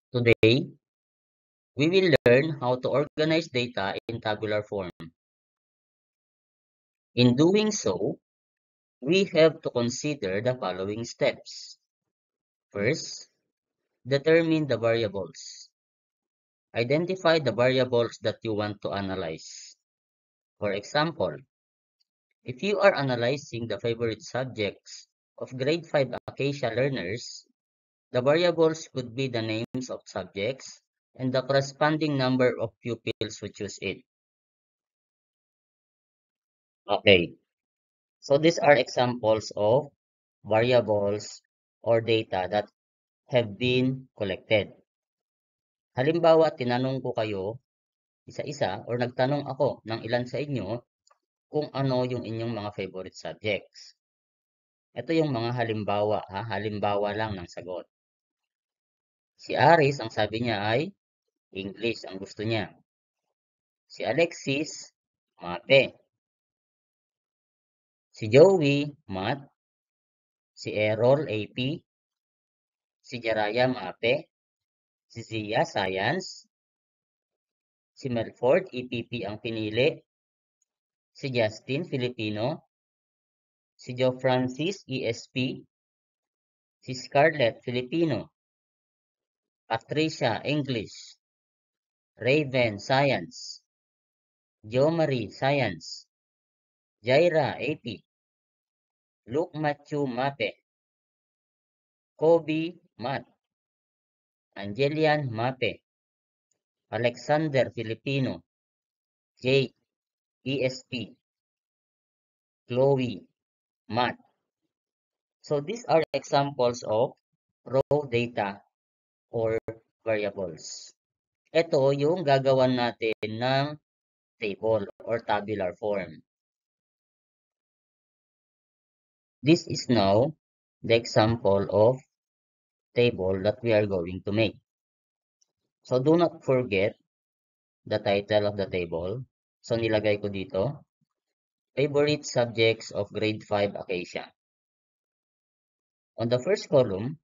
Today, we will learn how to organize data in tabular form. In doing so, we have to consider the following steps. First, determine the variables. Identify the variables that you want to analyze. For example, if you are analyzing the favorite subjects of grade 5 Acacia learners, the variables could be the names of subjects and the corresponding number of pupils who choose it. Okay, so these are examples of variables or data that have been collected. Halimbawa, tinanong ko kayo isa-isa or nagtanong ako ng ilan sa inyo kung ano yung inyong mga favorite subjects. Ito yung mga halimbawa, ha? Halimbawa lang ng sagot. Si Aris, ang sabi niya ay English ang gusto niya. Si Alexis, Mate. Si Joey, Math. Si Errol, AP. Si Jaraya, Mate. Si Zia, Science. Si Melford, EPP ang pinili. Si Justin, Filipino. Si Joe Francis, ESP. Si Scarlett, Filipino. Patricia, English. Raven, Science. Jo Marie, Science. Jaira, AP. Luke Matthew, Mape. Kobe, Math. Angelian, Mape. Alexander, Filipino. Jake, ESP. Chloe, Math. So these are examples of raw data or variables. Ito yung gagawan natin ng table or tabular form. This is now the example of table that we are going to make. So do not forget the title of the table. So nilagay ko dito, favorite subjects of grade 5 Acacia. On the first column,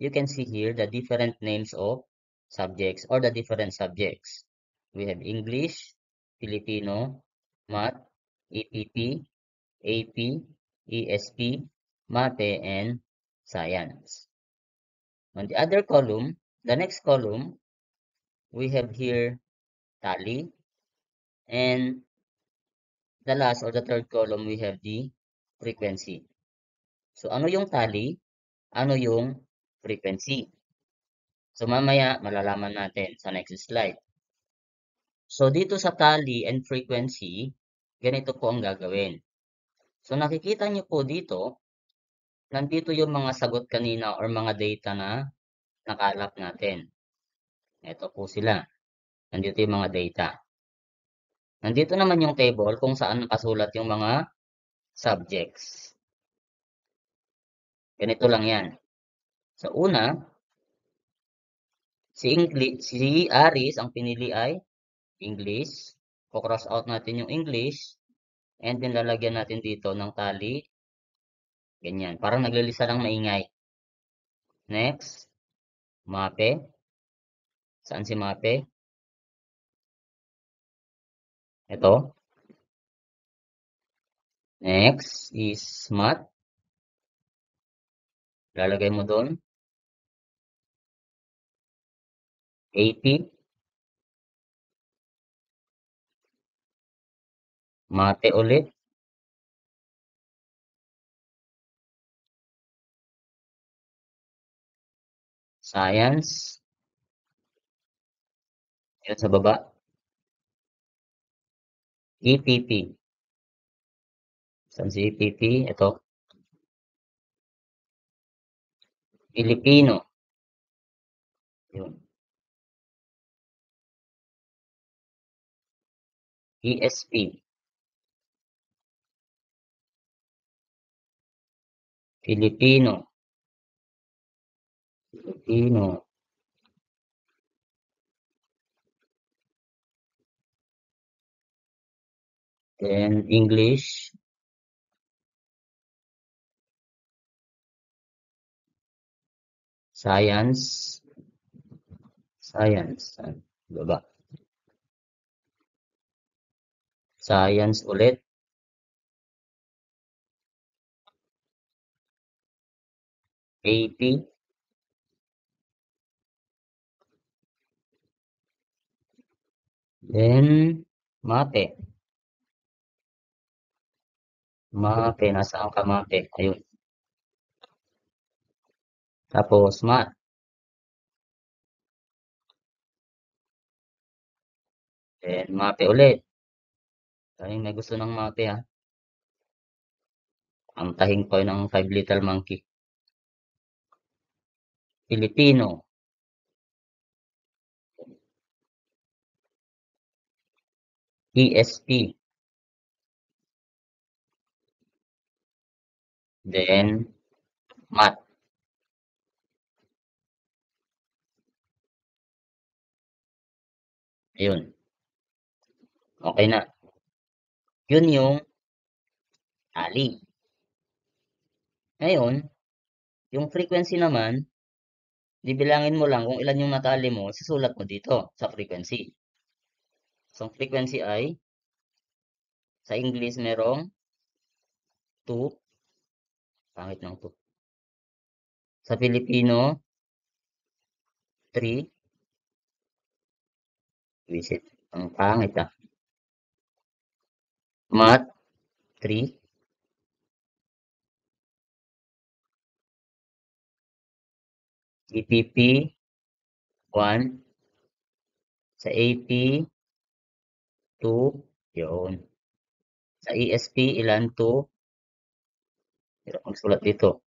you can see here the different names of subjects or the different subjects. We have English, Filipino, Math, EPP, AP, ESP, Mate, and Science. On the other column, the next column, we have here Tally, and the last or the third column, we have the frequency. So, ano yung tally? Ano yung frequency? So, mamaya malalaman natin sa next slide. So, dito sa tally and frequency, ganito po ang gagawin. So, nakikita nyo po dito, nandito yung mga sagot kanina or mga data na nakalap natin. Ito po sila. Nandito yung mga data. Nandito naman yung table kung saan nakasulat yung mga subjects. Ganito lang yan. Sa una, si Aris, ang pinili ay English. Ko-cross out natin yung English. And then lalagyan natin dito ng tally. Ganyan. Parang naglilista ng maingay. Next, Mape. Saan si Mape? Ito. Next is Math. Lalagay mo doon. AP. Mate ulit. Science. Yan sa baba. EPP. Saan si EPP? Ito. Filipino. Yun. ESP. Filipino. Filipino. Then English. Science. Science. Baba. Science ulit. AP. Then, mate. Mate. Nasaan ka mate? Ayun. Tapos, math. Then, mate ulit. Ay, may gusto ng mate ha. Ang tahing ko ng 5 Little Monkey. Filipino. ESP. Then, math. Ayun. Okay na. Yun yung tally. Ngayon, yung frequency naman, bibilangin mo lang kung ilan yung natali mo, susulat mo dito sa frequency. So, ang frequency ay, sa English merong 2, pangit ng 2. Sa Filipino, 3, visit. Ang pangit ah. Math, 3. EPP, 1. Sa AP, 2. Yun. Sa ESP, ilan? 2. Hirap magsulat dito.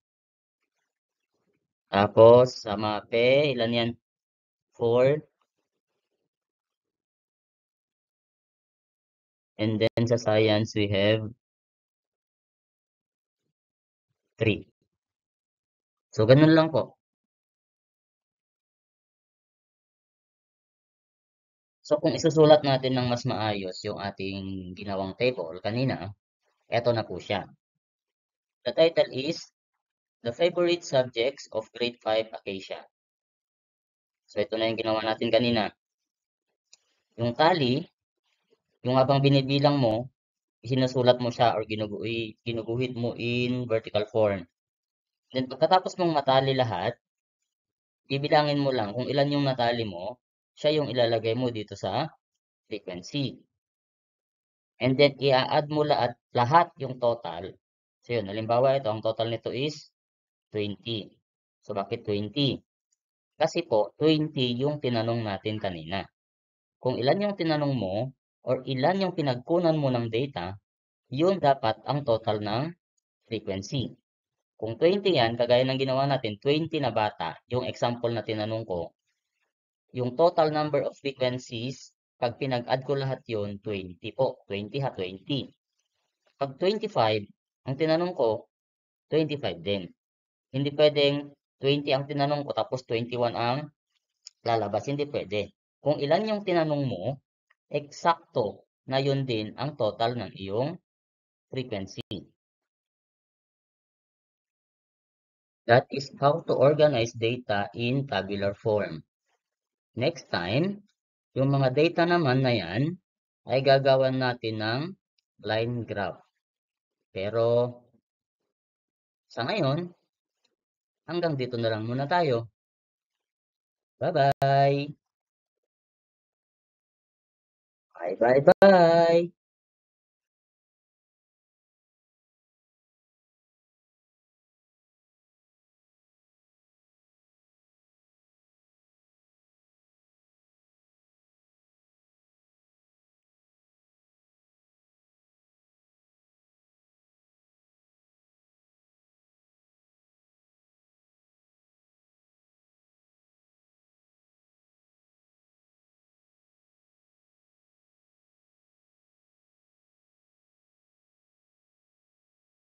Tapos, sa MAPE, ilan yan? 4. And then, sa science, we have 3. So, ganun lang po. So, kung isusulat natin ng mas maayos yung ating ginawang table kanina, eto na po siya. The title is The Favorite Subjects of Grade 5 Acacia. So, ito na yung ginawa natin kanina. Yung tally, yung habang binibilang mo, sinusulat mo siya or ginuguhit mo in vertical form. Then, pagkatapos mong matali lahat, bibilangin mo lang kung ilan yung natali mo, siya yung ilalagay mo dito sa frequency. And then, i-add mo lahat yung total. So, yun. Halimbawa, ito, ang total nito is 20. So, bakit 20? Kasi po, 20 yung tinanong natin kanina. Kung ilan yung tinanong mo, or ilan yung pinagkunan mo ng data, yun dapat ang total ng frequency. Kung 20 yan, kagaya ng ginawa natin, 20 na bata, yung example na tinanong ko, yung total number of frequencies, pag pinag-add ko lahat yun, 20 po. 20 ha, 20. Pag 25, ang tinanong ko, 25 din. Hindi pwedeng 20 ang tinanong ko tapos 21 ang lalabas. Hindi pwede. Kung ilan yung tinanong mo, eksakto na yun din ang total ng iyong frequency. That is how to organize data in tabular form. Next time, yung mga data naman na yan ay gagawan natin ng line graph. Pero sa ngayon, hanggang dito na lang muna tayo. Bye-bye! Bye, bye, bye!